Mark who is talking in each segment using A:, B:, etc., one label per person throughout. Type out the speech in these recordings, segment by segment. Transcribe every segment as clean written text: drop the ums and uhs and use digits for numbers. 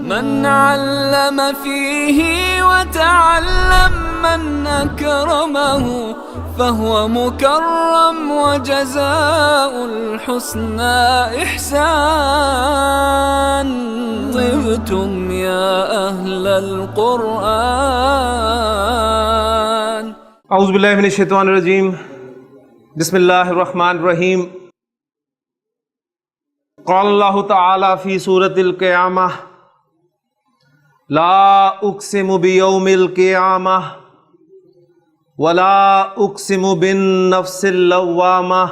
A: من علم فيه وتعلم من أكرمه فهو مكرم وجزاء الحسنى إحسان. طبتم يا أهل القرآن.
B: اعوذ باللہ من الشیطان الرجیم. بسم اللہ الرحمن الرحیم. قال اللہ تعالی فی سورۃ القیامہ لا اقسم بیوم القیامہ ولا اقسم بالنفس اللوامہ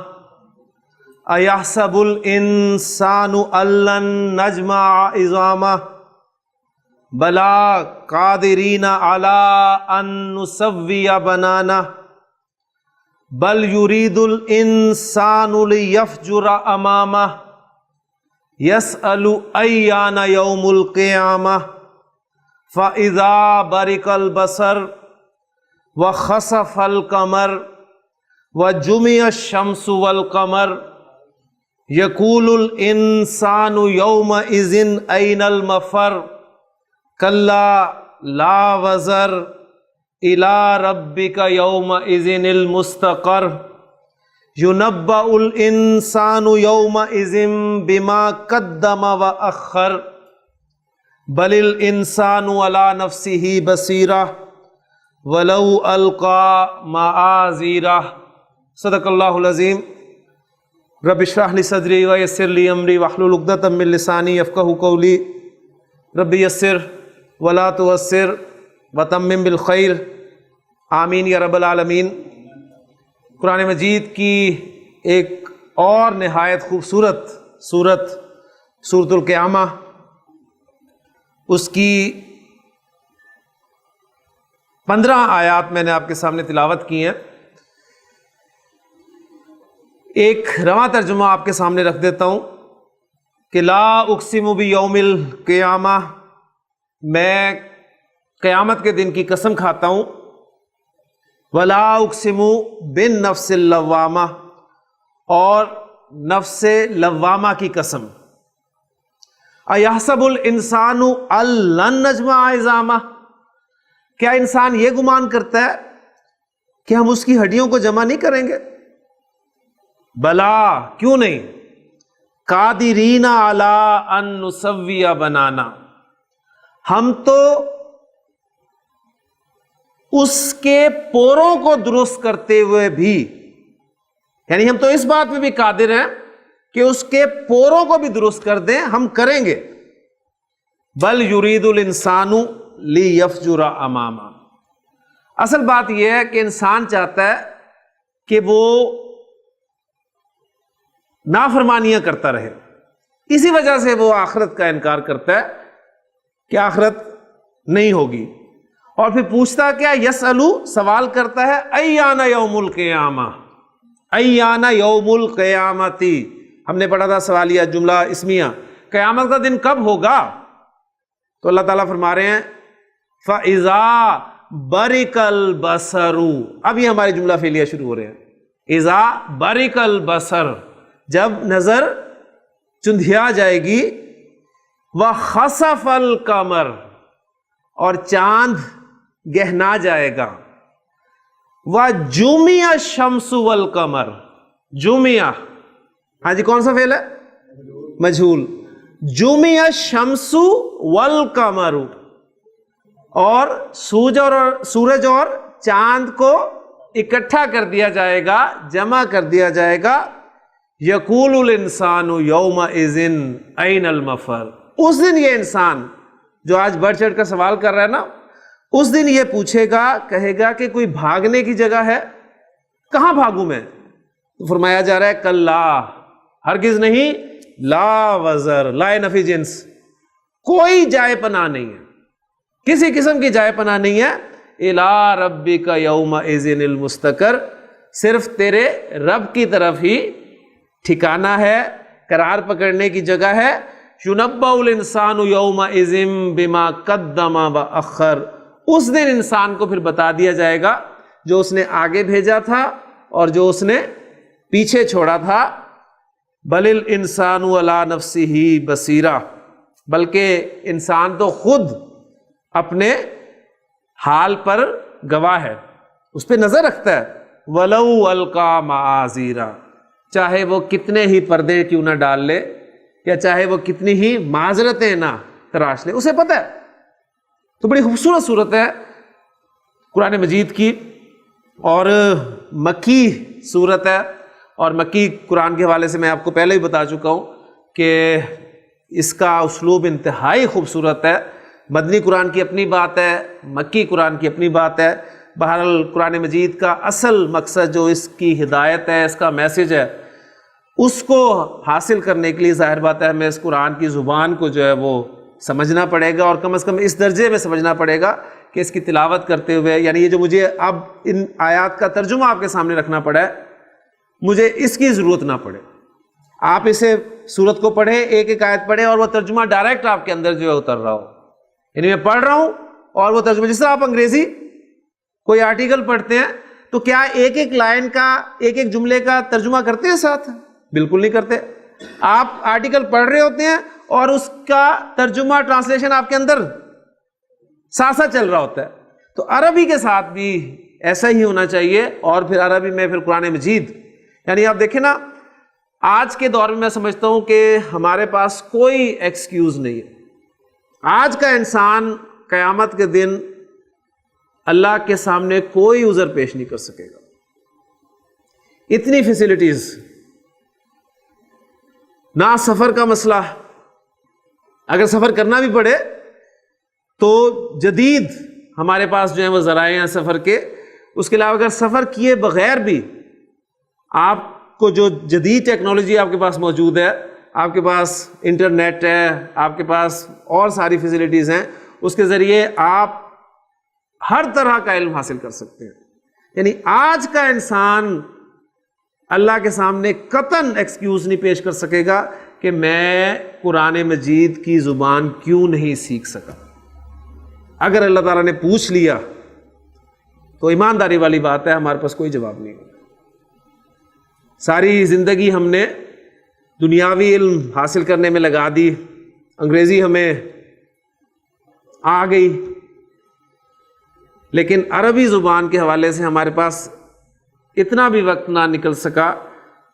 B: ایحسب الانسان ان لن نجمع عظامہ بلا قادرین علی ان نسوی بنانہ بل یرید الانسان لیفجر امامہ یسأل ایان یوم القیامہ فاذا برق البصر وخسف القمر وجمع الشمس والقمر یقول الانسان یومئذ این المفر کلا لا وزر الی ربک یومئذ المستقر ینبأ الانسان یومئذ بما قدم واخر بل الانسان علی نفسہ بصیرہ ولو القی معاذیرہ. صدق اللہ العظیم. رب اشرح لی صدری ویسر لی امری واحلل عقدۃ من لسانی یفقہوا قولی. رب یسر ولا تعسر وتمم بالخیر. آمین یا رب العالمین. قرآن مجید کی ایک اور نہایت خوبصورت سورۃ القیامہ، اس کی 15 آیات میں نے آپ کے سامنے تلاوت کی ہیں. ایک رواں ترجمہ آپ کے سامنے رکھ دیتا ہوں کہ لا اقسم بیوم القیامہ، میں قیامت کے دن کی قسم کھاتا ہوں. ولا اقسم بالنفس اللوامہ، اور نفس لوامہ کی قسم. ایحسب الانسان ان لن نجمع عظامہ، کیا انسان یہ گمان کرتا ہے کہ ہم اس کی ہڈیوں کو جمع نہیں کریں گے؟ بلا، کیوں نہیں. قادرین علی ان نسوی بنانا، ہم تو اس کے پوروں کو درست کرتے ہوئے بھی، یعنی ہم تو اس بات میں بھی قادر ہیں کہ اس کے پوروں کو بھی درست کر دیں، ہم کریں گے. بل یرید الانسان لیفجر امامہ، اصل بات یہ ہے کہ انسان چاہتا ہے کہ وہ نافرمانیاں کرتا رہے. اسی وجہ سے وہ آخرت کا انکار کرتا ہے کہ آخرت نہیں ہوگی. اور پھر پوچھتا کیا؟ یسألو، سوال کرتا ہے، ایان یوم القیامہ، ایان یوم القیامتی. ہم نے پڑھا تھا سوالیہ جملہ اسمیہ، قیامت کا دن کب ہوگا؟ تو اللہ تعالیٰ فرما رہے ہیں فَإِذَا بَرِقَ الْبَصَرُ. اب یہ ہمارے جملہ فعلیہ شروع ہو رہے ہیں. اِذَا بَرِقَ الْبَصَرُ، جب نظر چندھیا جائے گی. وَخَسَفَ الْقَمَرُ، اور چاند گہنا جائے گا. وَجُمِعَ الشَّمْسُ وَالْقَمَرُ، جُمِعَ، ہاں جی کون سا فعل ہے؟ مجہول. جُمِعَ الشَّمْسُ وَالْقَمَرُ، اور سورج اور چاند کو اکٹھا کر دیا جائے گا، جمع کر دیا جائے گا. یقول الانسان یومئذ این المفر، اس دن یہ انسان جو آج بڑھ چڑھ کر سوال کر رہا ہے نا، اس دن یہ پوچھے گا، کہے گا کہ کوئی بھاگنے کی جگہ ہے؟ کہاں بھاگوں میں؟ تو فرمایا جا رہا ہے کلا، ہرگز نہیں. لا وزر، لا نفی جنس، کوئی جائے پناہ نہیں ہے، کسی قسم کی جائے پناہ نہیں ہے. الی ربک یومئذ المستقر، صرف تیرے رب کی طرف ہی ٹھکانہ ہے، قرار پکڑنے کی جگہ ہے. یُنَبَّأُ الْإِنسَانُ يَوْمَئِذٍ بِمَا قَدَّمَ وَأَخَّرَ، اس دن انسان کو پھر بتا دیا جائے گا جو اس نے آگے بھیجا تھا اور جو اس نے پیچھے چھوڑا تھا. بَلِ الْإِنسَانُ عَلَى نَفْسِهِ بَصِيرًا، بلکہ انسان تو خود اپنے حال پر گواہ ہے، اس پہ نظر رکھتا ہے. وَلَوْ أَلْقَى مَعَاذِيرًا، چاہے وہ کتنے ہی پردے کیوں نہ ڈال لے یا چاہے وہ کتنی ہی معذرتیں نہ تراش لے، اسے پتہ ہے. تو بڑی خوبصورت صورت ہے قرآن مجید کی، اور مکی صورت ہے. اور مکی قرآن کے حوالے سے میں آپ کو پہلے ہی بتا چکا ہوں کہ اس کا اسلوب انتہائی خوبصورت ہے. مدنی قرآن کی اپنی بات ہے، مکی قرآن کی اپنی بات ہے. بہرحال قرآن مجید کا اصل مقصد جو اس کی ہدایت ہے، اس کا میسج ہے، اس کو حاصل کرنے کے لیے ظاہر بات ہے ہمیں اس قرآن کی زبان کو جو ہے وہ سمجھنا پڑے گا، اور کم از کم اس درجے میں سمجھنا پڑے گا کہ اس کی تلاوت کرتے ہوئے، یعنی یہ جو مجھے اب ان آیات کا ترجمہ آپ کے سامنے رکھنا پڑا ہے، مجھے اس کی ضرورت نہ پڑے. آپ اسے سورت کو پڑھیں، ایک ایک آیت پڑھیں اور وہ ترجمہ ڈائریکٹ آپ کے اندر جو ہے اتر رہا ہو. یعنی میں پڑھ رہا ہوں اور وہ ترجمہ، جس طرح آپ انگریزی کوئی آرٹیکل پڑھتے ہیں تو کیا ایک ایک لائن کا، ایک ایک جملے کا ترجمہ کرتے ہیں ساتھ؟ بالکل نہیں کرتے. آپ آرٹیکل پڑھ رہے ہوتے ہیں اور اس کا ترجمہ، ٹرانسلیشن آپ کے اندر ساتھ ساتھ چل رہا ہوتا ہے. تو عربی کے ساتھ بھی ایسا ہی ہونا چاہیے. اور پھر عربی میں پھر قرآن مجید، یعنی آپ دیکھیں نا، آج کے دور میں میں سمجھتا ہوں کہ ہمارے پاس کوئی ایکسکیوز نہیں ہے. آج کا انسان قیامت کے دن اللہ کے سامنے کوئی عذر پیش نہیں کر سکے گا. اتنی فیسلٹیز، نہ سفر کا مسئلہ، اگر سفر کرنا بھی پڑے تو جدید ہمارے پاس جو ہیں وہ ذرائع ہیں سفر کے. اس کے علاوہ اگر سفر کیے بغیر بھی آپ کو جو جدید ٹیکنالوجی آپ کے پاس موجود ہے، آپ کے پاس انٹرنیٹ ہے، آپ کے پاس اور ساری فیسلٹیز ہیں، اس کے ذریعے آپ ہر طرح کا علم حاصل کر سکتے ہیں. یعنی آج کا انسان اللہ کے سامنے قطعاً ایکسکیوز نہیں پیش کر سکے گا کہ میں قرآن مجید کی زبان کیوں نہیں سیکھ سکا. اگر اللہ تعالیٰ نے پوچھ لیا تو ایمانداری والی بات ہے ہمارے پاس کوئی جواب نہیں. ساری زندگی ہم نے دنیاوی علم حاصل کرنے میں لگا دی، انگریزی ہمیں آ گئی، لیکن عربی زبان کے حوالے سے ہمارے پاس اتنا بھی وقت نہ نکل سکا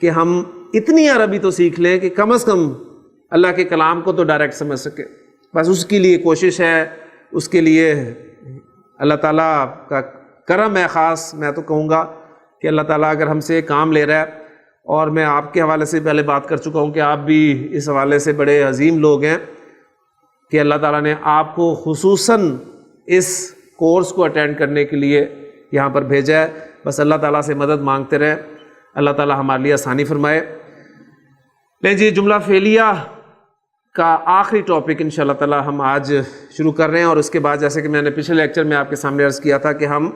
B: کہ ہم اتنی عربی تو سیکھ لیں کہ کم از کم اللہ کے کلام کو تو ڈائریکٹ سمجھ سکے. بس اس کے لیے کوشش ہے، اس کے لیے اللہ تعالیٰ کا کرم ہے خاص. میں تو کہوں گا کہ اللہ تعالیٰ اگر ہم سے کام لے رہا ہے، اور میں آپ کے حوالے سے پہلے بات کر چکا ہوں کہ آپ بھی اس حوالے سے بڑے عظیم لوگ ہیں کہ اللہ تعالیٰ نے آپ کو خصوصاً اس کورس کو اٹینڈ کرنے کے لیے یہاں پر بھیجا ہے. بس اللہ تعالیٰ سے مدد مانگتے رہیں، اللہ تعالیٰ ہمارے لیے آسانی فرمائے. لیں جی، جملہ فعلیہ کا آخری ٹاپک انشاءاللہ تعالیٰ ہم آج شروع کر رہے ہیں. اور اس کے بعد جیسے کہ میں نے پچھلے لیکچر میں آپ کے سامنے عرض کیا تھا کہ ہم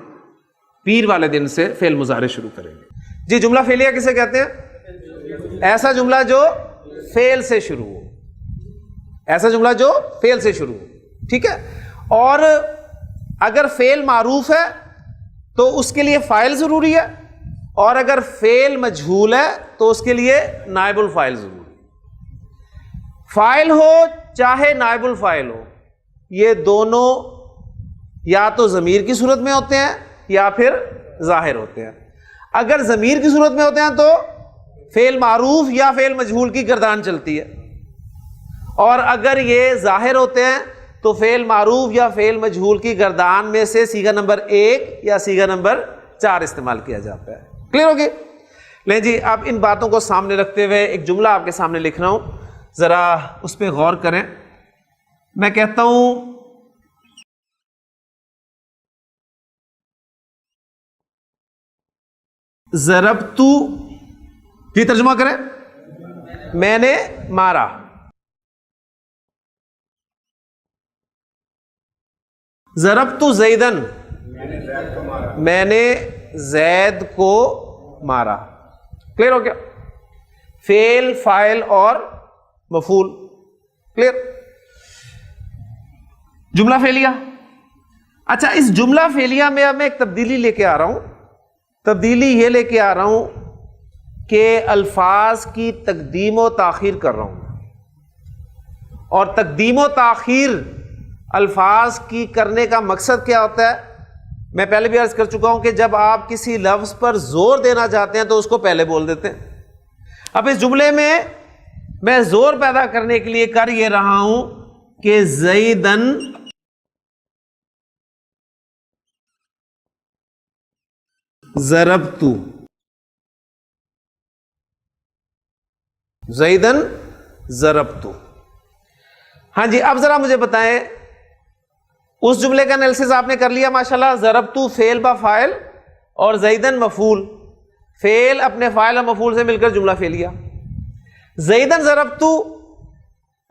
B: پیر والے دن سے فعل مضارع شروع کریں گے. جی، جملہ فعلیہ کسے کہتے ہیں؟ ایسا جملہ جو فعل سے شروع ہو، ایسا جملہ جو فعل سے شروع ہو. ٹھیک ہے. اور اگر فعل معروف ہے تو اس کے لیے فاعل ضروری ہے، اور اگر فعل مجہول ہے تو اس کے لیے نائب الفاعل ضروری ہے. فاعل ہو چاہے نائب الفاعل ہو، یہ دونوں یا تو ضمیر کی صورت میں ہوتے ہیں یا پھر ظاہر ہوتے ہیں. اگر ضمیر کی صورت میں ہوتے ہیں تو فعل معروف یا فعل مجہول کی گردان چلتی ہے، اور اگر یہ ظاہر ہوتے ہیں تو فعل معروف یا فعل مجہول کی گردان میں سے صیغہ نمبر 1 یا صیغہ نمبر 4 استعمال کیا جاتا ہے. کلیئر ہوگی؟ لیں جی، اب ان باتوں کو سامنے رکھتے ہوئے ایک جملہ آپ کے سامنے لکھ رہا ہوں، ذرا اس پہ غور کریں. میں کہتا ہوں ضربتو، یہ ترجمہ کریں، میں نے مارا. ضربتو زیدن، میں نے زید کو مارا. کلیئر ہو گیا؟ فعل، فاعل اور مفعول. کلیئر؟ جملہ فعلیہ. اچھا، اس جملہ فعلیہ میں اب میں ایک تبدیلی لے کے آ رہا ہوں. تبدیلی یہ لے کے آ رہا ہوں کہ الفاظ کی تقدیم و تاخیر کر رہا ہوں، اور تقدیم و تاخیر الفاظ کی کرنے کا مقصد کیا ہوتا ہے؟ میں پہلے بھی عرض کر چکا ہوں کہ جب آپ کسی لفظ پر زور دینا چاہتے ہیں تو اس کو پہلے بول دیتے ہیں. اب اس جملے میں زور پیدا کرنے کے لیے کر یہ رہا ہوں کہ زیدن ضربتو، زیدن ضربتو. ہاں جی، اب ذرا مجھے بتائیں، اس جملے کا انالیسس آپ نے کر لیا ماشاءاللہ. ضربتو فعل با فاعل اور زیدن مفعول، فعل اپنے فاعل اور مفعول سے مل کر جملہ فعلیہ. زیدن ضربتو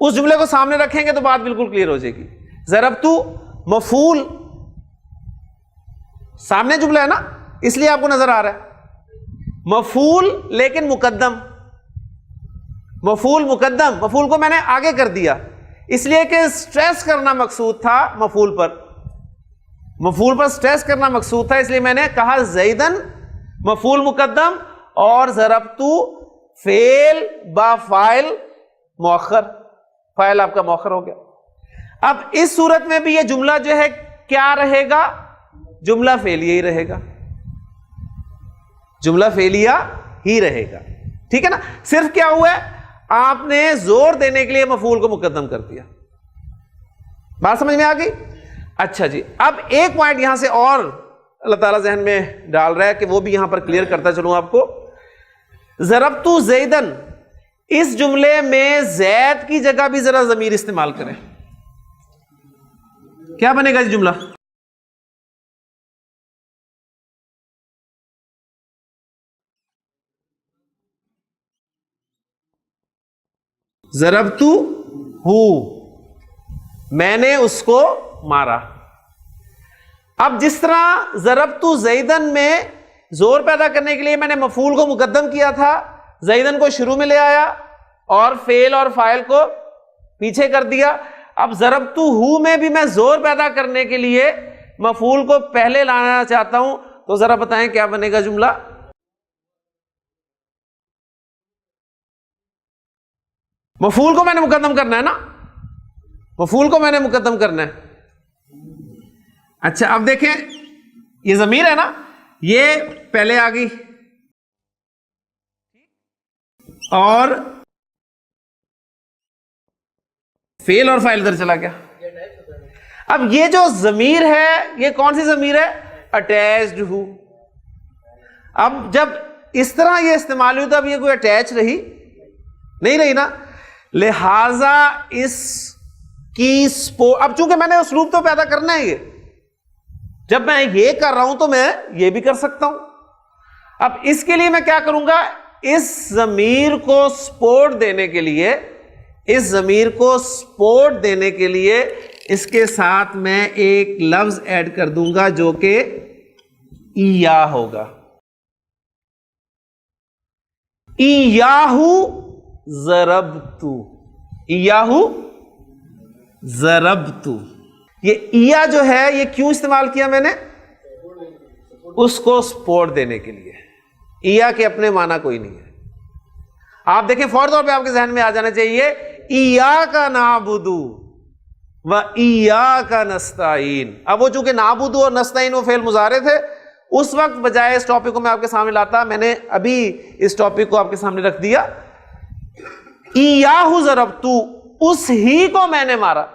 B: اس جملے کو سامنے رکھیں گے تو بات بالکل کلیئر ہو جائے گی. ضربتو مفعول سامنے جملہ ہے نا، اس لیے آپ کو نظر آ رہا ہے. مفعول لیکن مقدم، مفعول مقدم، مفعول کو میں نے آگے کر دیا اس لیے کہ سٹریس کرنا مقصود تھا مفعول پر، مفعول پر سٹریس کرنا مقصود تھا، اس لیے میں نے کہا زیدن مفعول مقدم اور ضربتو فعل با فاعل مؤخر، فاعل آپ کا مؤخر ہو گیا. اب اس صورت میں بھی یہ جملہ جو ہے کیا رہے گا؟ جملہ فعلیہ ہی رہے گا، جملہ فعلیہ ہی رہے گا. ٹھیک ہے نا؟ صرف کیا ہوا ہے، آپ نے زور دینے کے لیے مفعول کو مقدم کر دیا. بات سمجھ میں آ گئی؟ اچھا جی، اب ایک پوائنٹ یہاں سے اور اللہ تعالیٰ ذہن میں ڈال رہا ہے کہ وہ بھی یہاں پر کلیئر کرتا چلوں آپ کو. ضربتو زیدن، اس جملے میں زید کی جگہ بھی ذرا ضمیر استعمال کریں. کیا بنے گا جی جملہ؟ ضربتو ہو، میں نے اس کو مارا. اب جس طرح ضربتو زیدن میں زور پیدا کرنے کے لیے میں نے مفعول کو مقدم کیا تھا، زیدن کو شروع میں لے آیا اور فعل اور فاعل کو پیچھے کر دیا. اب ضربتو ہو میں بھی میں زور پیدا کرنے کے لیے مفعول کو پہلے لانا چاہتا ہوں، تو ذرا بتائیں کیا بنے گا جملہ؟ مفعول کو میں نے مقدم کرنا ہے نا، مفعول کو میں نے مقدم کرنا ہے. اچھا اب دیکھیں، یہ ضمیر ہے نا، یہ پہلے آ گئی اور فعل اور فاعل ادھر چلا گیا. اب یہ جو ضمیر ہے یہ کون سی ضمیر ہے؟ اٹیچڈ ہو. اب جب اس طرح یہ استعمال ہوئی تو اب یہ کوئی اٹیچ رہی نہیں رہی نا، لہذا اس کی اب چونکہ میں نے اسلوب تو پیدا کرنا ہے، یہ جب میں یہ کر رہا ہوں تو میں یہ بھی کر سکتا ہوں. اب اس کے لیے میں کیا کروں گا، اس ضمیر کو سپورٹ دینے کے لیے، اس ضمیر کو سپورٹ دینے کے لیے اس کے ساتھ میں ایک لفظ ایڈ کر دوں گا جو کہ ایا ہوگا. ایاہو ضربتو، ایاہو ضربتو. یہ ایا جو ہے یہ کیوں استعمال کیا میں نے؟ اس کو سپورٹ دینے کے لیے. ایا کے اپنے معنی کوئی نہیں ہے. آپ دیکھیں فوری طور پہ آپ کے ذہن میں آ جانا چاہیے ایاک نعبدو و ایاک نستعین. اب وہ چونکہ نعبدو اور نستعین وہ فعل مضارع تھے، اس وقت بجائے اس ٹاپک کو میں آپ کے سامنے لاتا، میں نے ابھی اس ٹاپک کو آپ کے سامنے رکھ دیا. ایاہو ضربتو، اس ہی کو میں نے مارا.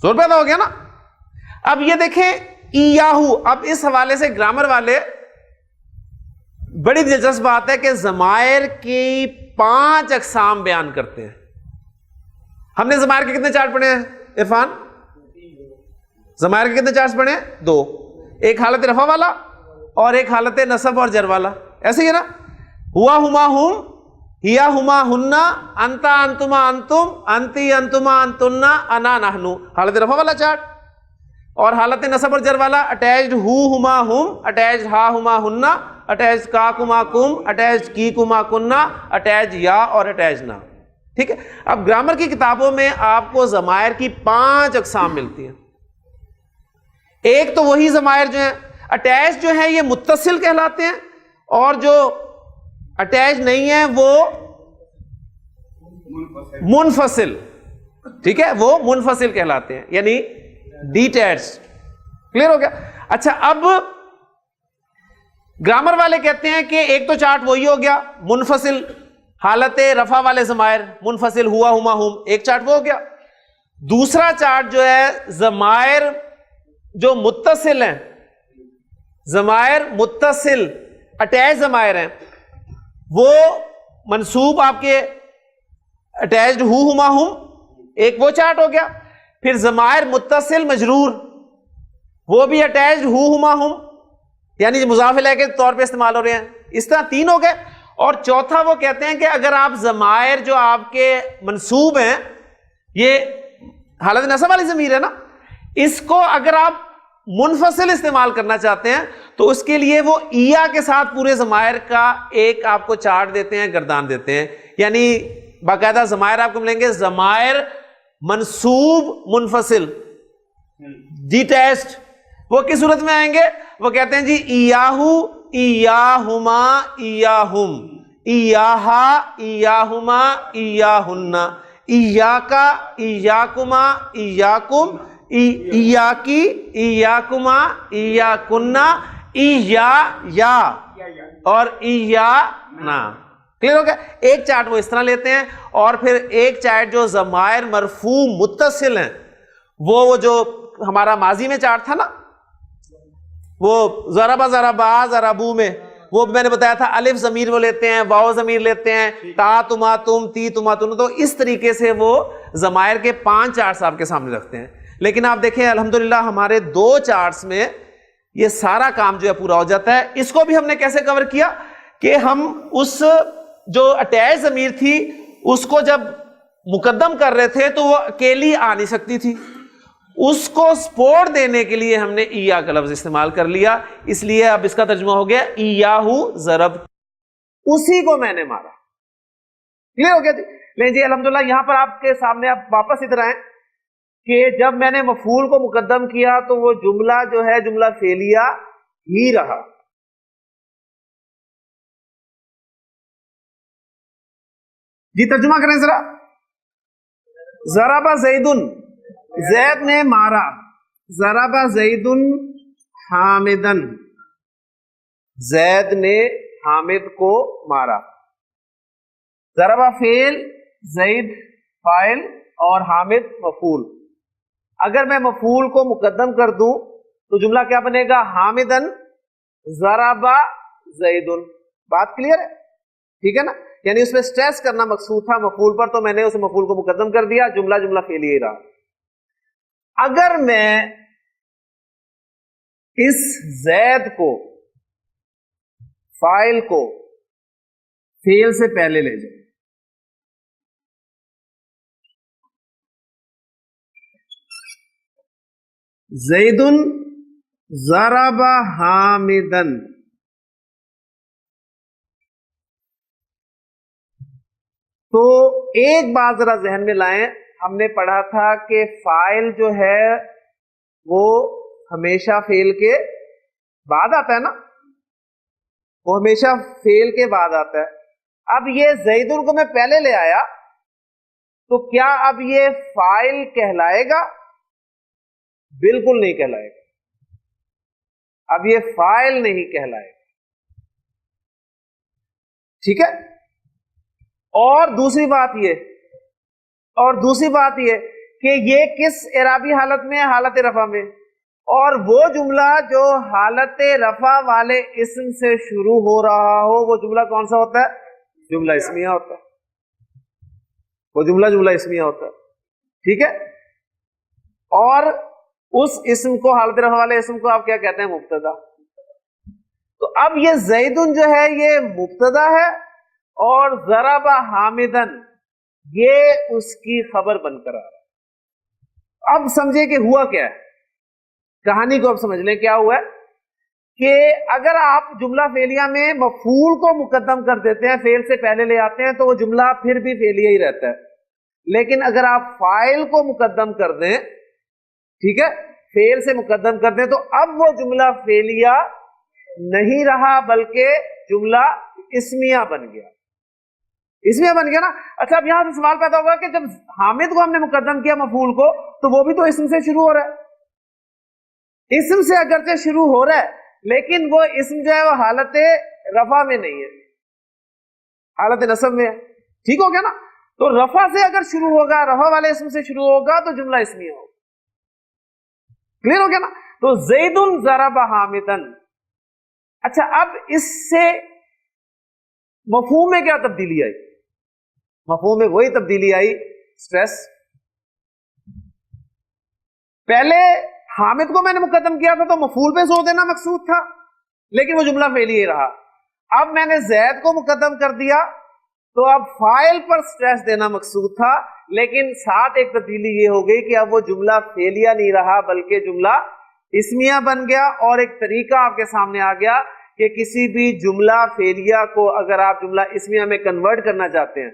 B: زور پیدا ہو گیا نا. اب یہ دیکھیں ایاہو، اب اس حوالے سے گرامر والے بڑی دلچسپ بات ہے کہ ضمائر کی 5 اقسام بیان کرتے ہیں. ہم نے ضمائر کے کتنے چارٹ پڑھے ہیں عرفان؟ ضمائر کے کتنے چارٹ پڑھے ہیں؟ 2. ایک حالت رفع والا اور ایک حالت نصب اور جر والا. ایسے ہی ہے نا. ہوا ہما ہم، ہیا ہما ہننا، انتا انتما انتم، انتی انتما انتنا، انا نحنو، حالت رفع والا چارٹ. اور حالت نصب اور جر والا اٹیچڈ ہو ہما ہم، اٹیچڈ ہا ہما ہننا، اٹیچڈ کا کما کم، اٹیچڈ کی کما کننا، اٹیچڈ یا اور اٹیچڈ نا. ٹھیک ہے. اب گرامر کی کتابوں میں آپ کو ضمائر کی 5 اقسام ملتی ہیں. ایک تو وہی ضمائر جو ہیں اٹیچ جو ہیں یہ متصل کہلاتے ہیں، اور جو اٹیچ نہیں ہیں وہ منفصل. ٹھیک ہے, وہ منفصل کہلاتے ہیں, یعنی ڈیٹیچڈ. کلیئر ہو گیا؟ اچھا, اب گرامر والے کہتے ہیں کہ ایک تو چارٹ وہی ہو گیا منفصل, حالت رفع والے ضمائر منفصل, ہوا, ہما, ہم, ایک چارٹ وہ ہو گیا. دوسرا چارٹ جو ہے ضمائر جو متصل ہیں, ضمائر متصل اٹیچ ضمائر ہیں, وہ منصوب آپ کے اٹیچڈ ہو, ہما, ہم, ایک وہ چارٹ ہو گیا. پھر ضمائر متصل مجرور, وہ بھی اٹیچڈ ہو, ہما, ہم, یعنی مضاف الیہ کے طور پہ استعمال ہو رہے ہیں. اس طرح تین ہو گئے. اور چوتھا وہ کہتے ہیں کہ اگر آپ ضمائر جو آپ کے منصوب ہیں, یہ حالت نصب والی ضمیر ہے نا, اس کو اگر آپ منفصل استعمال کرنا چاہتے ہیں تو اس کے لیے وہ ایا کے ساتھ پورے ضمائر کا ایک آپ کو چارٹ دیتے ہیں, گردان دیتے ہیں. یعنی باقاعدہ ضمائر آپ کو ملیں گے, ضمائر منصوب منفصل ڈیٹیچڈ. وہ کس صورت میں آئیں گے؟ وہ کہتے ہیں جی ایاہو, ایاہما, ایاہم, ایاہا, ایاہما, ایاہن, ایاکا, ایاکما, ایاکم, ایاکی, ایاکما, ایاکن, ایا, یا اور ایانا. کلیئر ہو گیا؟ ایک چارٹ وہ اس طرح لیتے ہیں. اور پھر ایک چارٹ جو ضمائر مرفوع متصل ہیں, وہ جو ہمارا ماضی میں چارٹ تھا نا, وہ ضربا, ضربا, ضربو میں, وہ میں نے بتایا تھا الف ضمیر وہ لیتے ہیں, واو ضمیر لیتے ہیں, تا تما تم, تی تما تم. تو اس طریقے سے وہ ضمائر کے 5 چارٹس آپ کے سامنے رکھتے ہیں. لیکن آپ دیکھیں الحمدللہ ہمارے 2 چارٹس میں یہ سارا کام جو ہے پورا ہو جاتا ہے. اس کو بھی ہم نے کیسے کور کیا کہ ہم اس جو اٹیچ ضمیر تھی اس کو جب مقدم کر رہے تھے تو وہ اکیلی آ نہیں سکتی تھی, اس کو سپورٹ دینے کے لیے ہم نے ایا کا لفظ استعمال کر لیا. اس لیے اب اس کا ترجمہ ہو گیا ایاہو ضرب, اسی کو میں نے مارا. کلیئر ہو گیا جی؟ لیکن جی الحمدللہ یہاں پر آپ کے سامنے آپ واپس ادھر آئیں کہ جب میں نے مفعول کو مقدم کیا تو وہ جملہ جو ہے جملہ فعلیہ ہی رہا. جی ترجمہ کریں ذرا. ضرب زیدن, زید نے مارا. ضرب زیدن حامدن, زید نے حامد کو مارا. ضرب فعل, زید فاعل اور حامد مفعول. اگر میں مفعول کو مقدم کر دوں تو جملہ کیا بنے گا؟ حامدن ضرب زیدن. بات کلیئر ہے؟ ٹھیک ہے نا؟ یعنی اس میں سٹریس کرنا مقصود تھا مفعول پر, تو میں نے اسے مفعول کو مقدم کر دیا, جملہ جملہ فعلیہ ہی رہا. اگر میں اس زید کو, فاعل کو فعل سے پہلے لے جاؤں, زیدن ضرب حامدن, تو ایک بات ذرا ذہن میں لائیں. ہم نے پڑھا تھا کہ فاعل جو ہے وہ ہمیشہ فعل کے بعد آتا ہے نا, وہ ہمیشہ فعل کے بعد آتا ہے. اب یہ زیدن کو میں پہلے لے آیا تو کیا اب یہ فاعل کہلائے گا؟ بالکل نہیں کہلائے گا. اب یہ فاعل نہیں کہلائے گا. ٹھیک ہے؟ اور دوسری بات یہ کہ یہ کس اعرابی حالت میں ہے؟ حالت رفع میں. اور وہ جملہ جو حالت رفع والے اسم سے شروع ہو رہا ہو وہ جملہ کون سا ہوتا ہے؟ جملہ اسمیہ ہوتا ہے. وہ جملہ اسمیہ ہوتا ہے. ٹھیک ہے؟ اور اس اسم کو, حالت رفع والے اسم کو آپ کیا کہتے ہیں؟ مبتدا. تو اب یہ زیدن جو ہے یہ مبتدا ہے اور ضرب حامدن یہ اس کی خبر بن کر آ رہا ہے. اب سمجھے کہ ہوا کیا ہے, کہانی کو اب سمجھ لیں کیا ہوا ہے. کہ اگر آپ جملہ فعلیہ میں مفعول کو مقدم کر دیتے ہیں, فعل سے پہلے لے آتے ہیں, تو وہ جملہ پھر بھی فعلیہ ہی رہتا ہے. لیکن اگر آپ فاعل کو مقدم کر دیں, ٹھیک ہے, فعل سے مقدم کر دیں, تو اب وہ جملہ فعلیہ نہیں رہا بلکہ جملہ اسمیہ بن گیا. اسمیہ بن گیا نا. اچھا اب یہاں سے سوال پیدا ہوگا کہ جب حامد کو ہم نے مقدم کیا مفعول کو, تو وہ بھی تو اسم سے شروع ہو رہا ہے. اسم سے اگرچہ شروع ہو رہا ہے لیکن وہ اسم جو ہے وہ حالت رفع میں نہیں ہے, حالت نصب میں ہے. ٹھیک ہو گیا نا. تو رفع سے اگر شروع ہوگا, رفع والے اسم سے شروع ہوگا تو جملہ اسمیہ ہوگا. کلیئر ہو گیا نا. تو زید ضرب حامدا. اچھا اب اس سے مفہوم میں کیا تبدیلی آئی؟ مفہوم میں وہی تبدیلی آئی, سٹریس. پہلے حامد کو میں نے مقدم کیا تھا تو مفعول پہ زور دینا مقصود تھا لیکن وہ جملہ فعلی ہی رہا. اب میں نے زید کو مقدم کر دیا تو اب فاعل پر سٹریس دینا مقصود تھا, لیکن ساتھ ایک تبدیلی یہ ہو گئی کہ اب وہ جملہ فعلیہ نہیں رہا بلکہ جملہ اسمیہ بن گیا. اور ایک طریقہ آپ کے سامنے آ گیا کہ کسی بھی جملہ فعلیہ کو اگر آپ جملہ اسمیہ میں کنورٹ کرنا چاہتے ہیں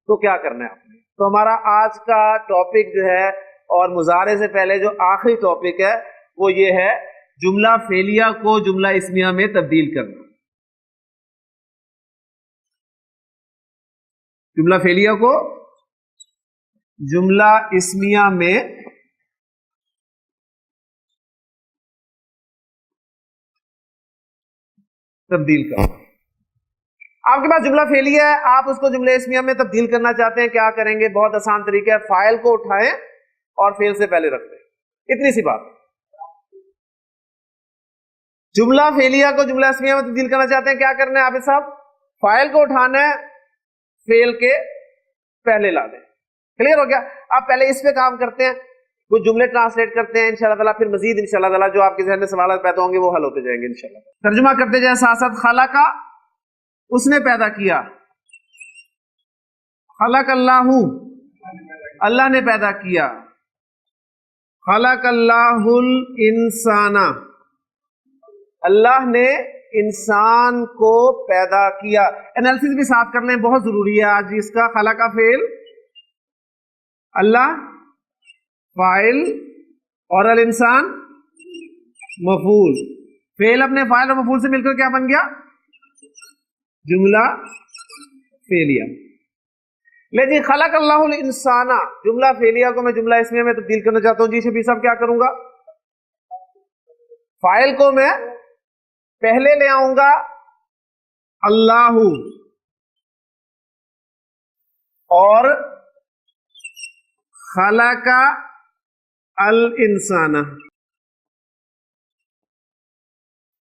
B: تو کیا کرنا ہے آپ نے. تو ہمارا آج کا ٹاپک جو ہے, اور مضارع سے پہلے جو آخری ٹاپک ہے وہ یہ ہے جملہ فعلیہ کو جملہ اسمیہ میں تبدیل کرنا. جملہ فعلیہ کو جملہ اسمیہ میں تبدیل کرنا. آپ کے پاس جملہ فعلیہ ہے, آپ اس کو جملہ اسمیہ میں تبدیل کرنا چاہتے ہیں, کیا کریں گے؟ بہت آسان طریقہ ہے, فاعل کو اٹھائیں اور فعل سے پہلے رکھ دیں. اتنی سی بات. جملہ فعلیہ کو جملہ اسمیہ میں تبدیل کرنا چاہتے ہیں, کیا کرنا ہے عابد صاحب؟ فاعل کو اٹھانا ہے, فعل کے پہلے لا دیں. کلیئر ہو گیا. آپ پہلے اس پہ کام کرتے ہیں, کچھ جملے ٹرانسلیٹ کرتے ہیں انشاءاللہ تعالیٰ, پھر مزید انشاءاللہ تعالیٰ جو آپ کے ذہن میں سوالات پیدا ہوں گے وہ حل ہوتے جائیں گے انشاءاللہ. ترجمہ کرتے جائیں ساتھ ساتھ. خلق, اس نے پیدا کیا. خلق اللہ, اللہ نے پیدا کیا. خلق اللہ الانسان, اللہ نے انسان کو پیدا کیا. انالیسس بھی ساتھ کر لیں, بہت ضروری ہے آج اس کا. خلق کا فعل, اللہ فاعل اور الانسان مفعول. فعل اپنے فاعل اور مفعول سے مل کر کیا بن گیا؟ جملہ فعلیہ. لیکن خلق اللہ الانسان جملہ فعلیہ کو میں جملہ اسمیہ میں تبدیل کرنا چاہتا ہوں. جی شبیر صاحب کیا کروں گا؟ فاعل کو میں پہلے لے آؤں گا اللہ, اور خلق الانسان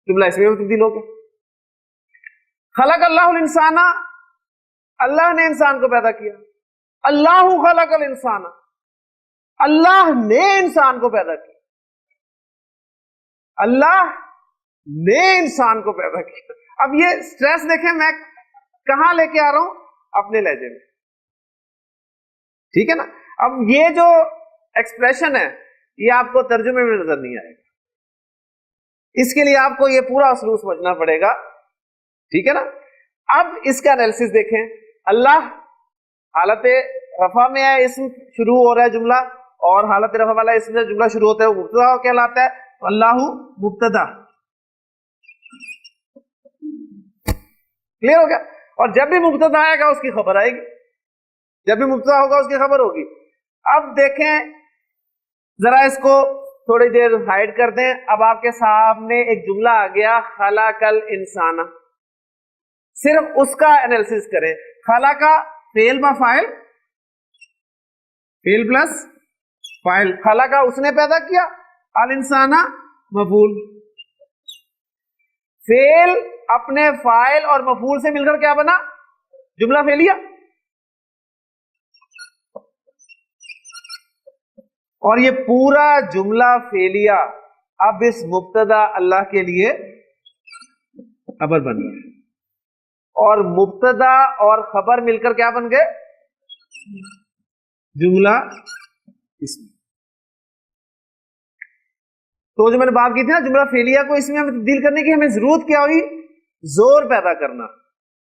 B: جملہ اسمیہ میں تبدیل ہو گیا. خلق اللہ الانسان, اللہ نے انسان کو پیدا کیا. اللہ خلق الانسان, اللہ نے انسان کو پیدا کیا. اللہ نے انسان کو پیدا کیا. اب یہ سٹریس دیکھیں میں کہاں لے کے آ رہا ہوں, اپنے لہجے میں. ٹھیک ہے نا. اب یہ جو ایکسپریشن ہے یہ آپ کو ترجمے میں نظر نہیں آئے گا, اس کے لیے آپ کو یہ پورا اسلوب سمجھنا پڑے گا. ٹھیک ہے نا. اب اس کا انالیسس دیکھیں. اللہ حالت رفع میں ہے, اسم شروع ہو رہا ہے جملہ, اور حالت رفع والا اسم سے جملہ شروع ہوتا ہے وہ مبتدا کہلاتا ہے. اللہ مبتدا. کلیئر ہو گیا. اور جب بھی مبتدا آئے گا اس کی خبر آئے گی, جب بھی مبتدا ہوگا اس کی خبر ہوگی. اب دیکھیں ذرا اس کو تھوڑی دیر ہائڈ کر دیں. اب آپ کے سامنے ایک جملہ آ گیا خلق الانسان, صرف اس کا انالیسس کریں. خلق فعل با فاعل, فعل پلس فاعل. خلق اس نے پیدا کیا, الانسان مفعول. فعل اپنے فاعل اور مفعول سے مل کر کیا بنا؟ جملہ فعلیہ. اور یہ پورا جملہ فعلیہ اب اس مبتدا اللہ کے لیے خبر بن گیا, اور مبتدا اور خبر مل کر کیا بن گئے؟ جملہ اسم. تو جو میں نے بات کی تھی نا جملہ فعلیہ کو اسم میں تبدیل کرنے کی ہمیں ضرورت کیا ہوئی؟ زور پیدا کرنا.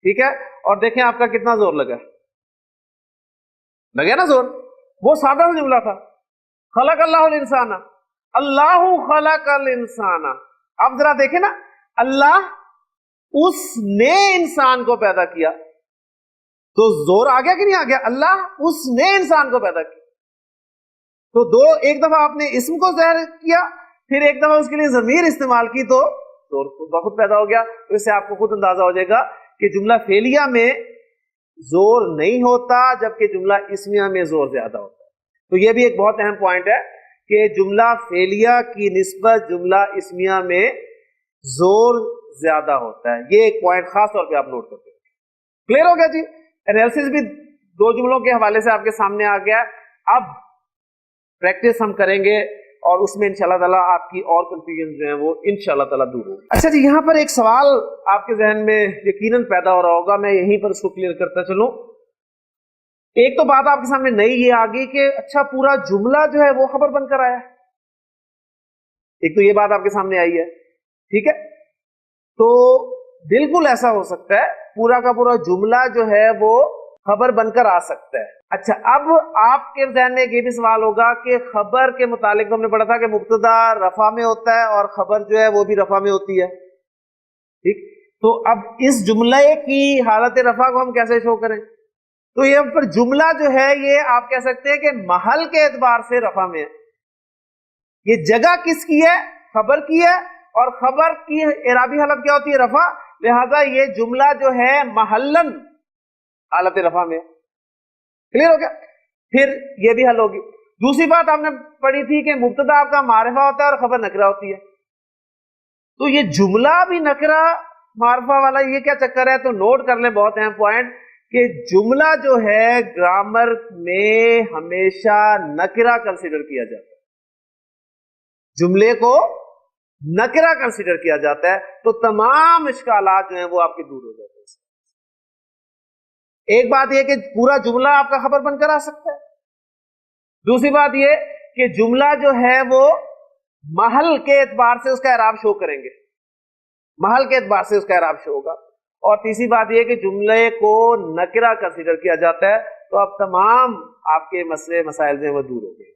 B: ٹھیک ہے. اور دیکھیں آپ کا کتنا زور لگا نا زور. وہ سادہ سا جملہ تھا, خلق اللہ الانسان, اللہ خلق الانسان. اب ذرا دیکھیں نا, اللہ اس نے انسان کو پیدا کیا, تو زور آ گیا کہ نہیں آ گیا؟ اللہ اس نے انسان کو پیدا کیا. تو دو، ایک دفعہ آپ نے اسم کو ظاہر کیا، پھر ایک دفعہ اس کے لیے ضمیر استعمال کی تو زور بخود پیدا ہو گیا. تو اس سے آپ کو خود اندازہ ہو جائے گا کہ جملہ فعلیہ میں زور نہیں ہوتا، جبکہ جملہ اسمیہ میں زور زیادہ ہوتا ہے. تو یہ بھی ایک بہت اہم پوائنٹ ہے کہ جملہ فعلیہ کی نسبت جملہ اسمیہ میں زور زیادہ ہوتا ہے. یہ ایک پوائنٹ خاص طور پہ آپ نوٹ کرتے ہیں. کلیئر ہو گیا جی؟ انالیسس بھی دو جملوں کے حوالے سے آپ کے سامنے آ گیا. اب پریکٹس ہم کریں گے اور اس میں انشاءاللہ تعالیٰ آپ کی اور کنفیوژن جو ہیں وہ انشاءاللہ تعالیٰ دور ہوگی. اچھا جی، یہاں پر ایک سوال آپ کے ذہن میں یقیناً پیدا ہو رہا ہوگا، میں یہیں پر اس کو کلیئر کرتا چلوں. ایک تو بات آپ کے سامنے نئی یہ آ گئی کہ اچھا پورا جملہ جو ہے وہ خبر بن کر آیا. ایک تو یہ بات آپ کے سامنے آئی ہے، ٹھیک ہے. تو بالکل ایسا ہو سکتا ہے پورا کا پورا جملہ جو ہے وہ خبر بن کر آ سکتا ہے. اچھا، اب آپ کے ذہن میں یہ بھی سوال ہوگا کہ خبر کے متعلق تو ہم نے پڑھا تھا کہ مبتدا رفع میں ہوتا ہے اور خبر جو ہے وہ بھی رفع میں ہوتی ہے، ٹھیک. تو اب اس جملے کی حالت رفع کو ہم کیسے شو کریں؟ تو یہ پر جملہ جو ہے یہ آپ کہہ سکتے ہیں کہ محل کے اعتبار سے رفع میں ہے. یہ جگہ کس کی ہے؟ خبر کی ہے، اور خبر کی اعرابی حالت کیا ہوتی ہے؟ رفع. لہذا یہ جملہ جو ہے محلن حالت رفع میں. کلیئر ہو گیا؟ پھر یہ بھی حل ہوگی. دوسری بات آپ نے پڑھی تھی کہ مبتدا آپ کا معرفہ ہوتا ہے اور خبر نکرہ ہوتی ہے. تو یہ جملہ بھی نکرہ معرفہ والا یہ کیا چکر ہے؟ تو نوٹ کر لیں بہت اہم پوائنٹ کہ جملہ جو ہے گرامر میں ہمیشہ نکرہ کنسیڈر کیا جاتا ہے. جملے کو نکرہ کنسیڈر کیا جاتا ہے تو تمام اشکالات جو ہیں وہ آپ کے دور ہو جاتے ہیں. ایک بات یہ کہ پورا جملہ آپ کا خبر بن کر آ سکتا ہے. دوسری بات یہ کہ جملہ جو ہے وہ محل کے اعتبار سے اس کا اعراب شو کریں گے، محل کے اعتبار سے اس کا اعراب شو ہوگا. اور تیسری بات یہ کہ جملے کو نکرہ کنسیڈر کیا جاتا ہے. تو اب تمام آپ کے مسئلے مسائل جو ہیں وہ دور ہو گئے.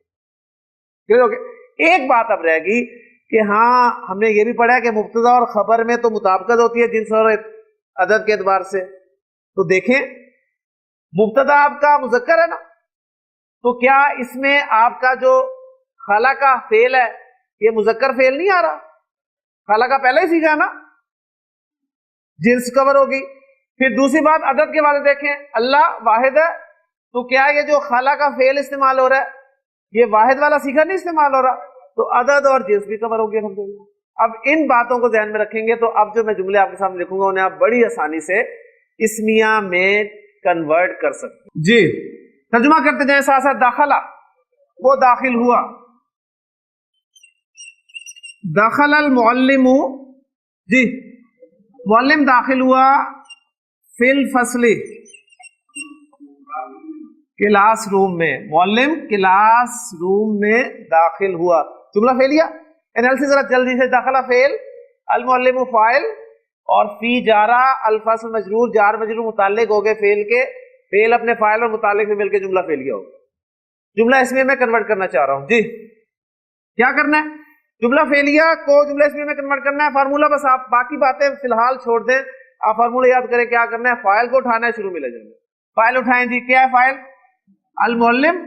B: ایک بات اب رہ گئی کہ ہاں ہم نے یہ بھی پڑھا ہے کہ مبتدا اور خبر میں تو مطابقت ہوتی ہے جنس اور عدد کے اعتبار سے. تو دیکھیں مبتدا آپ کا مذکر ہے نا، تو کیا اس میں آپ کا جو خلا کا فعل ہے یہ مذکر فعل نہیں آ رہا؟ خلا کا پہلے ہی سیکھا ہے نا، جنس کور ہوگی. پھر دوسری بات عدد کے والے دیکھیں، اللہ واحد ہے، تو کیا یہ جو خلا کا فعل استعمال ہو رہا ہے یہ واحد والا سیکھا نہیں استعمال ہو رہا؟ تو عدد اور جنس بھی کور ہوگی الحمدللہ. اب ان باتوں کو ذہن میں رکھیں گے تو اب جو میں جملے آپ کے سامنے لکھوں گا انہیں آپ بڑی آسانی سے اسمیہ میں کنورٹ کر سکتے ہیں. جی ترجمہ کرتے جائیں ساتھ ساتھ. داخلہ، وہ داخل ہوا. دخل المعلم، جی معلم داخل ہوا فی الفصل، کلاس روم میں. معلم کلاس روم میں داخل ہوا. جملہ فعلیہ انالیسس ذرا جلدی سے. داخلہ فعل، المعلم فاعل، اور فی جارہ الفصل مجرور، جار مجرور متعلق ہو گئے فعل کے. فعل اپنے فاعل اور متعلق سے مل کے جملہ فعلیہ ہوگا. جملہ اسمیہ میں کنورٹ کرنا چاہ رہا ہوں. جی کیا کرنا ہے؟ جملہ فعلیہ کو جملہ اسمیہ میں کنورٹ کرنا ہے. فارمولہ بس آپ باقی باتیں فی الحال چھوڑ دیں، آپ فارمولہ یاد کریں. کیا کرنا ہے؟ فاعل کو اٹھانا ہے، شروع میں لے جائیں گے. فاعل اٹھائیں جی. کیا ہے فاعل؟ المعلم.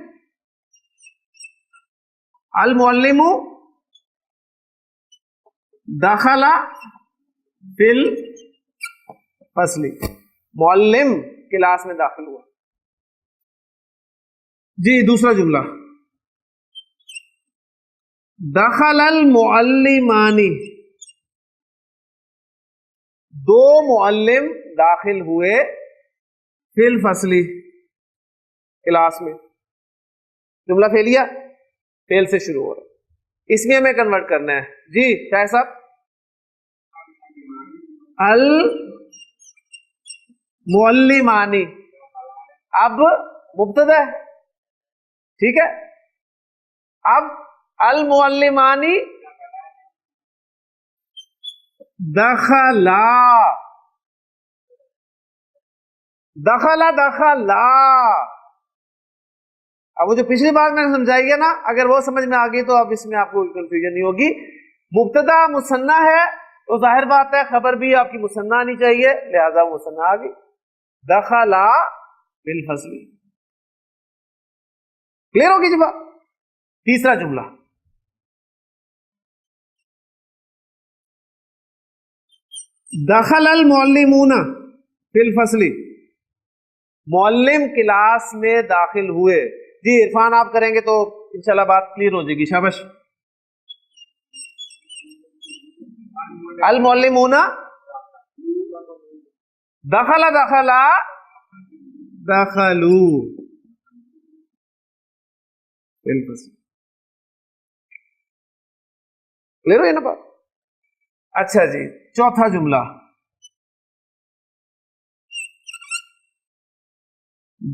B: المعلم دخل فی الفصل، معلم کلاس میں داخل ہوا. جی دوسرا جملہ. دخل المعلمان، دو معلم داخل ہوئے فی الفصل، کلاس میں. جملہ فعلیہ فعل سے شروع ہو رہا ہے، اسمیہ میں کنورٹ کرنا ہے. جی شاہ صاحب. المعلمانی، اب مبتدا ہے، ٹھیک ہے. اب المعلمانی دخلا، دخلا دخلا. اب وہ جو پچھلی بات میں نے سمجھائی ہے نا، اگر وہ سمجھ میں آ گئی تو اب اس میں آپ کو کنفیوژن نہیں ہوگی. مبتدا مثنیٰ ہے تو ظاہر بات ہے خبر بھی آپ کی مثنیٰ آنی چاہیے، لہذا مثنیٰ آ گئی. دخلا بالفصل. کلیئر ہوگی جی بات. تیسرا جملہ دخل المعلمون فی الفصل. معلم کلاس میں داخل ہوئے. جی عرفان آپ کریں گے تو انشاءاللہ بات کلیئر ہو جائے گی. شاباش. المعلمون دخل دخلوا فی الفصل. کلیئر ہوئی نا بات. اچھا جی چوتھا جملہ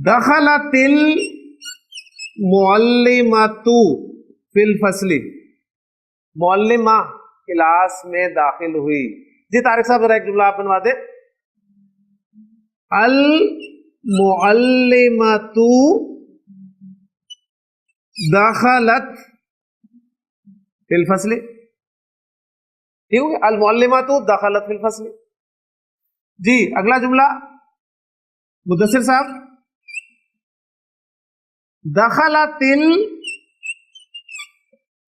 B: دخلت المعلمۃ فی الفصل. معلمہ کلاس میں داخل ہوئی. جی طارق صاحب ذرا ایک جملہ آپ بنوا دیں. المعلمۃ دخلت فی الفصل. ٹھیک ہے المعلمۃ دخلت فی الفصل. جی اگلا جملہ مدثر صاحب دخلت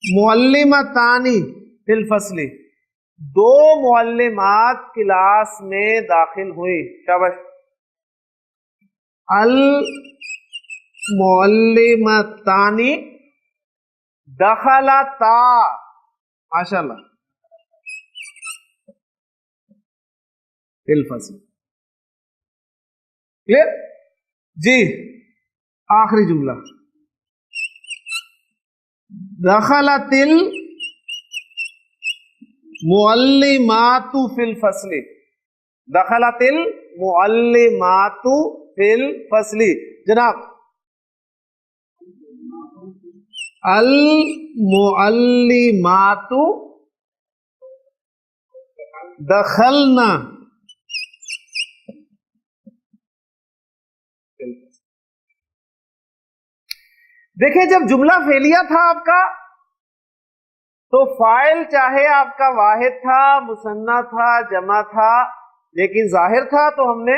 B: المعلمتان فی الفصل. دو معلمات کلاس میں داخل ہوئی. شاباش. المعلمتان دخلتا. ماشاءاللہ فی الفصل. کلیئر جی. آخری جملہ دخلت المعلمات فی الفصل. دخلت المعلمات فی الفصل. جناب المعلمات دخلنا. دیکھیں جب جملہ فعلیہ تھا آپ کا تو فاعل چاہے آپ کا واحد تھا، مثنیٰ تھا، جمع تھا، لیکن ظاہر تھا تو ہم نے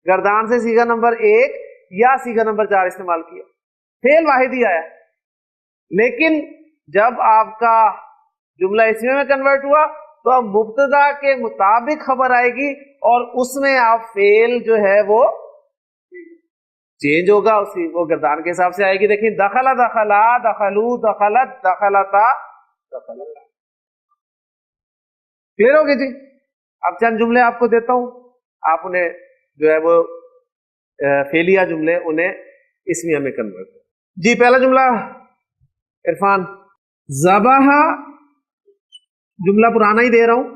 B: گردان سے صیغہ نمبر 1 یا صیغہ نمبر 4 استعمال کیا. فعل واحد ہی آیا. لیکن جب آپ کا جملہ اسمیہ میں کنورٹ ہوا تو اب مبتدا کے مطابق خبر آئے گی اور اس میں آپ فعل جو ہے وہ چینج ہوگا، اسی وہ گردان کے حساب سے آئے گی. دیکھیں دخلا دخلا، دخلو دخلت، دخلتا دخلتا. کلیئر ہوگی جی. اب چند جملے آپ کو دیتا ہوں، آپ انہیں جو ہے وہ فعلیہ جملے انہیں اسمیہ میں کنورٹ کریں. جی پہلا جملہ عرفان ذبح. جملہ پرانا ہی دے رہا ہوں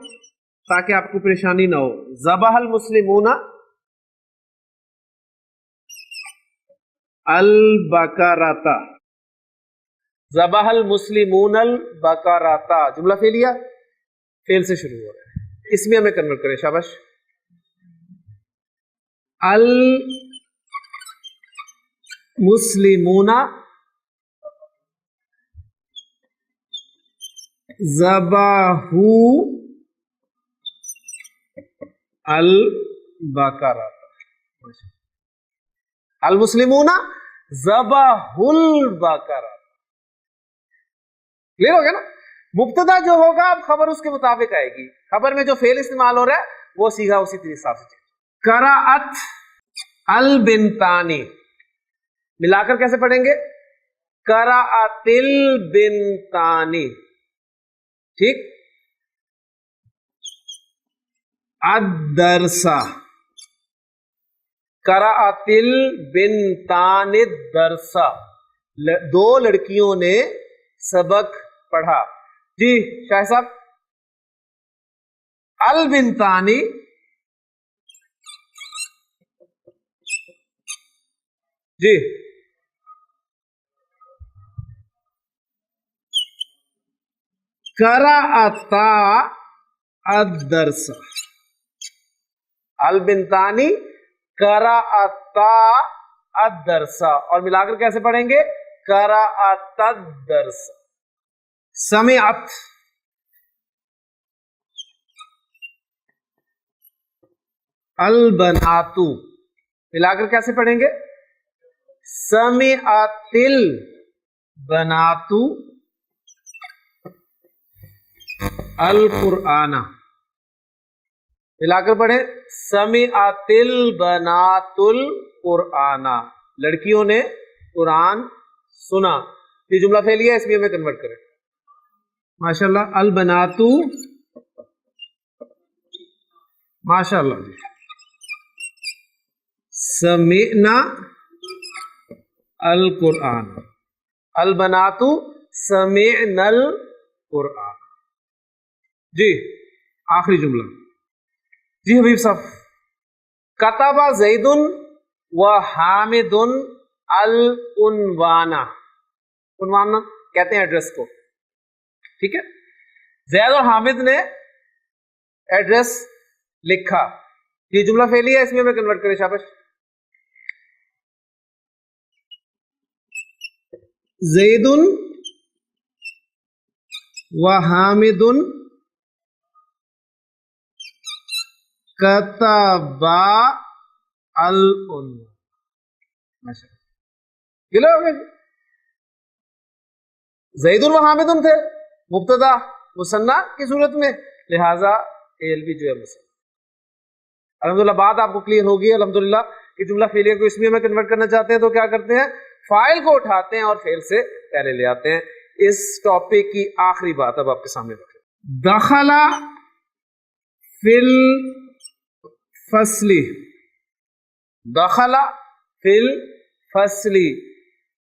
B: تاکہ آپ کو پریشانی نہ ہو. ذبح المسلمون البقرۃ. ذبح المسلمون البقرۃ. جملہ فعلیہ فعل سے شروع ہو رہا ہے، اسمیہ میں کنورٹ کریں. شاباش. المسلمون ذبحوا البقرۃ. المسلمون ذبحوا البقرۃ. کلیئر ہو گیا نا. مبتدا جو ہوگا اب خبر اس کے مطابق آئے گی. خبر میں جو فعل استعمال ہو رہا ہے وہ سیدھا اسی طریقے سے. قرأت البنتانی ملا کر کیسے پڑھیں گے؟ قرأت البنتانی. ٹھیک. الدرس. قرأت البنتان الدرس. دو لڑکیوں نے سبق پڑھا. جی شاہ صاحب البنتانی جی قرأتا الدرس. البنتانی قرأتا الدرس. اور ملا کر کیسے پڑھیں گے؟ قرأت الدرس. سمعت البنات. ملا کر کیسے پڑھیں گے؟ سمعتل بنات القرآن، ملا کر پڑھیں سمعتل بنات القرآن، لڑکیوں نے قرآن سنا. یہ جملہ فعلیہ ہے، اس میں کنورٹ کریں. ماشاءاللہ. البناتو، ماشاءاللہ جی. سمعنا القرآن، البناتو سمعنا القرآن. جی آخری جملہ. جی حبیب صاحب. کتب زید و حامد العنوان، عنوان کہتے ہیں ایڈریس کو، ٹھیک ہے. زید اور حامد نے ایڈریس لکھا. یہ جملہ فعلی ہے، اس میں کنورٹ کریں. شاباش. زید و حامد کتبا العنوان. گلے ہو گئے. زید و حامد تھے مبتدا مثنیٰ کی صورت میں، لہذا ALB جو ہے مثنیٰ. الحمدللہ بات آپ کو کلیئر ہوگی الحمدللہ. کہ جملہ فعلیہ کو اسمیہ میں کنورٹ کرنا چاہتے ہیں تو کیا کرتے ہیں؟ فاعل کو اٹھاتے ہیں اور فعل سے پہلے لے آتے ہیں. اس ٹاپک کی آخری بات اب آپ کے سامنے رکھیں. دخل فی الفصل، دخل فی الفصل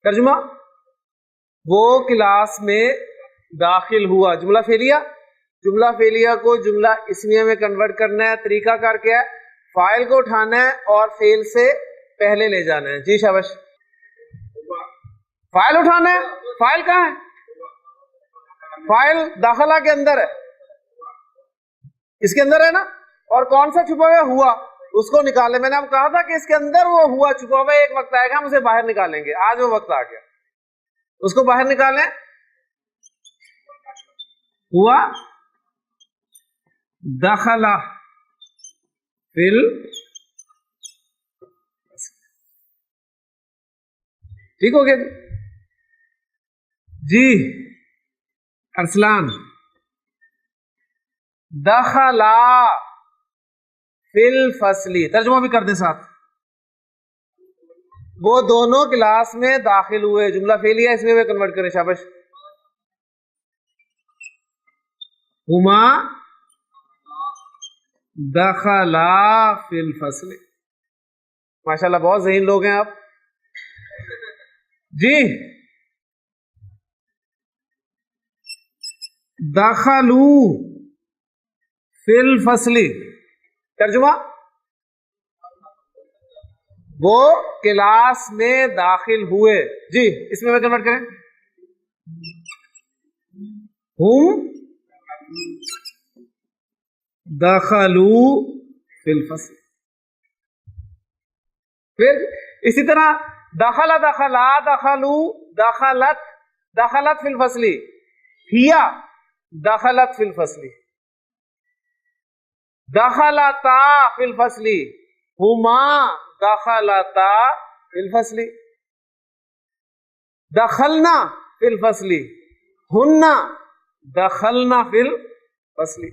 B: ترجمہ وہ کلاس میں داخل ہوا. جملہ فعلیہ، جملہ فعلیہ کو جملہ اسمیہ میں کنورٹ کرنا ہے. طریقہ کار کیا ہے؟ فاعل کو اٹھانا ہے اور فعل سے پہلے لے جانا ہے. جی شاباش. فاعل اٹھانا ہے. فاعل کہاں ہے؟ فاعل داخلہ کے اندر ہے، اس کے اندر ہے نا. اور کون سا چھپا ہوا؟ ہوا. اس کو نکالے. میں نے آپ کہا تھا کہ اس کے اندر وہ ہوا چھپا ہوا، ایک وقت آئے گا ہم اسے باہر نکالیں گے. آج وہ وقت آ گیا، اس کو باہر نکالیں. ہوا دخل فی ال، ٹھیک ہو گیا جی. ارسلان. دخلا فی الفصل ترجمہ بھی کر دیں ساتھ. وہ دونوں کلاس میں داخل ہوئے. جملہ فعلیہ ہے، اس میں کنورٹ کریں. شاباش. ہما دخلا فی الفصل. ماشاءاللہ بہت ذہین لوگ ہیں آپ جی. دخلو فی الفصل ترجمہ وہ کلاس میں داخل ہوئے. جی اس میں کنورٹ کریں. ہم دخلو فی الفصل. پھر اسی طرح دخل، دخلا، دخلو، دخلت، دخلت فی الفصل. ہیا دخلت فی الفصل. دخلتا فی الفصل. ہما دخلتا فی الفصل. دخلنا فی الفصل. ہن دخلنا فی الفصل.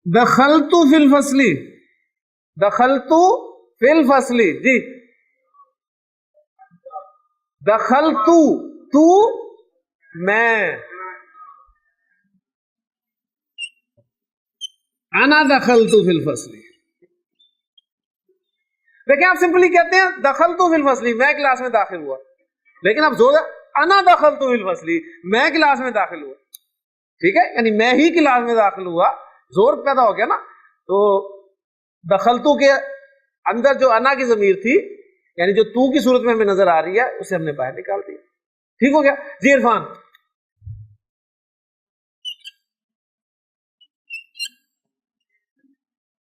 B: دخلت فی الفصل. دخلت فی الفصل. جی دخلت تو میں. انا دخلت فی الفصل. دیکھیں آپ سمپلی کہتے ہیں دخلت فی الفصل، میں کلاس میں داخل ہوا. لیکن اب زور انا دخلت فی الفصل، میں کلاس میں داخل ہوا. ٹھیک ہے، یعنی میں ہی کلاس میں داخل ہوا. زور پیدا ہو گیا نا. تو دخلتو کے اندر جو انا کی ضمیر تھی، یعنی جو تو کی صورت میں ہمیں نظر آ رہی ہے، اسے ہم نے باہر نکال دیا. ٹھیک ہو گیا جی. عرفان.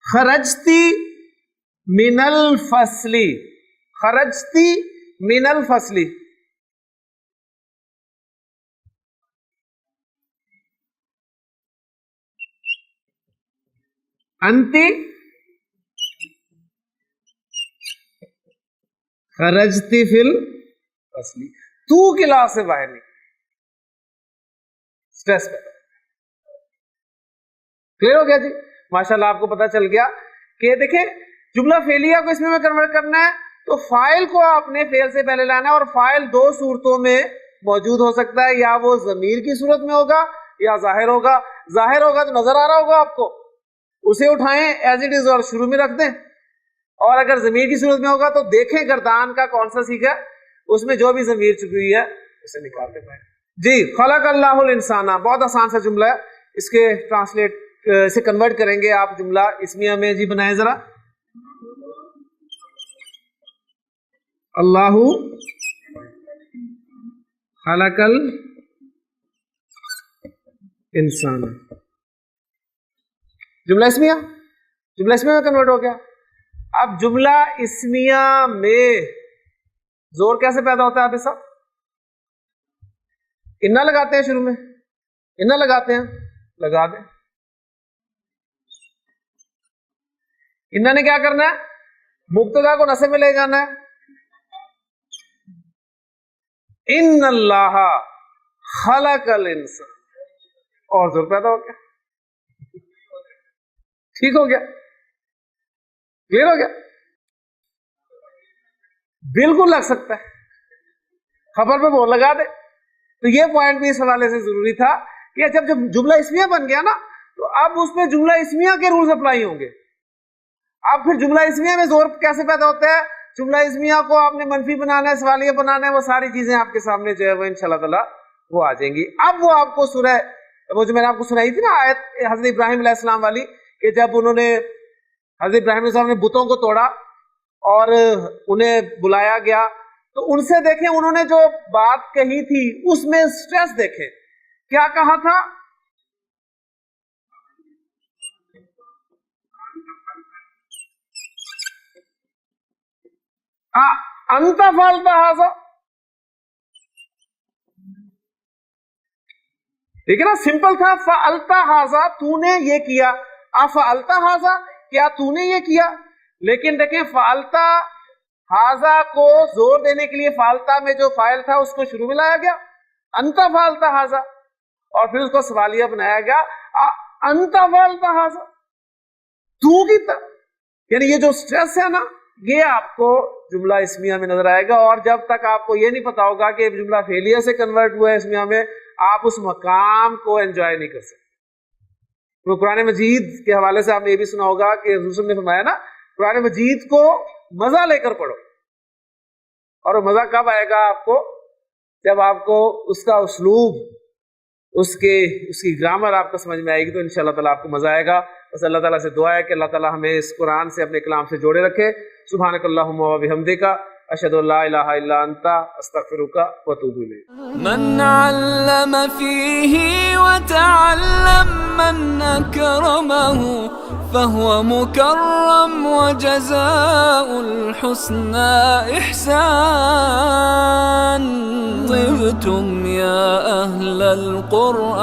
B: خرجتی من الفصل. خرجتی من الفصل. انتی خرجتی فی الفصل، تو کلاس سے باہر نکلی، اسٹریس پیدا۔ کلیئر ہو گیا جی؟ ماشاءاللہ آپ کو پتا چل گیا کہ دیکھیں جملہ فعلیہ کو اس میں کنورٹ کرنا ہے تو فاعل کو آپ نے فعل سے پہلے لانا ہے، اور فاعل دو صورتوں میں موجود ہو سکتا ہے، یا وہ ضمیر کی صورت میں ہوگا یا ظاہر ہوگا۔ ظاہر ہوگا تو نظر آ رہا ہوگا آپ کو، اسے اٹھائیں ایز اٹ از اور شروع میں رکھ دیں، اور اگر ضمیر کی صورت میں ہوگا تو دیکھیں گردان کا کون سا سیکھا، اس میں جو بھی ضمیر چکی ہوئی ہے اسے نکالتے پائیں جی۔ خلق اللہ الانسان، بہت آسان سا جملہ ہے، اس کے ٹرانسلیٹ اسے کنورٹ کریں گے آپ جملہ اسمیہ میں جی۔ بنائیں ذرا، اللہ خلق الانسان، جملہ اسمیہ، جملہ اسمیہ میں کنورٹ ہو گیا۔ اب جملہ اسمیہ میں زور کیسے پیدا ہوتا ہے آپ سب؟ انا لگاتے ہیں شروع میں، انا لگاتے ہیں، لگا دیں۔ انا نے کیا کرنا ہے؟ مبتدا کو نصب میں لے جانا ہے، ان اللہ خلق الانسان، اور زور پیدا ہو گیا، ٹھیک ہو گیا، کلیئر ہو گیا؟ بالکل لگ سکتا ہے، خبر پہ بول لگا دے۔ تو یہ پوائنٹ بھی اس حوالے سے ضروری تھا کہ جب جملہ اسمیہ بن گیا نا تو اب اس پہ جملہ اسمیہ کے رولز اپلائی ہوں گے۔ اب پھر جملہ اسمیہ میں زور کیسے پیدا ہوتا ہے؟ جملہ اسمیہ کو آپ نے منفی بنانا ہے، سوالیہ بنانا ہے، وہ ساری چیزیں آپ کے سامنے جو ہے وہ انشاءاللہ تعالی وہ آ جائیں گی۔ اب وہ آپ کو سورہ، وہ جو میں نے آپ کو سنائی تھی نا آیت حضرت ابراہیم علیہ السلام والی، کہ جب انہوں نے حضرت ابراہیم علیہ السلام نے بتوں کو توڑا اور انہیں بلایا گیا تو ان سے دیکھیں انہوں نے جو بات کہی تھی اس میں سٹریس دیکھیں، کیا کہا تھا؟ انت فعلت ھذا، ٹھیک ہے نا، سمپل تھا، فعلت ھذا، تو نے یہ کیا، افعلت ھذا، کیا تو نے یہ کیا؟ لیکن دیکھیں فعلت ھذا کو زور دینے کے لیے فعلت میں جو فاعل تھا اس کو شروع میں لایا گیا، انت فعلت ھذا، اور پھر اس کو سوالیہ بنایا گیا، انت فعلت ھذا، تو کی یعنی یہ جو سٹریس ہے نا یہ آپ کو جملہ اسمیہ میں نظر آئے گا، اور جب تک آپ کو یہ نہیں پتا ہوگا کہ جملہ فعلیہ سے کنورٹ ہوا ہے اسمیہ میں، آپ اس مقام کو انجوائے نہیں کر سکتے۔ تو قرآن مجید کے حوالے سے آپ نے یہ بھی سنا ہوگا کہ حضور نے فرمایا نا قرآن مجید کو مزہ لے کر پڑھو، اور وہ مزہ کب آئے گا آپ کو؟ جب آپ کو اس کا اسلوب، اس کی گرامر آپ کو سمجھ میں آئے گی، تو انشاءاللہ تعالیٰ آپ کو مزہ آئے گا۔ بس اللہ تعالیٰ سے دعا ہے کہ اللہ تعالیٰ ہمیں اس قرآن سے اپنے کلام سے جوڑے رکھے۔ سبحانک اللہم و بحمدک، اشہد ان لا الہ الا انت، استغفرک و اتوب الیک۔
A: من علم فيه وتعلم من أكرمه فهو مكرم وجزاء الحسنى إحسان. طبتم يا أهل القرآن.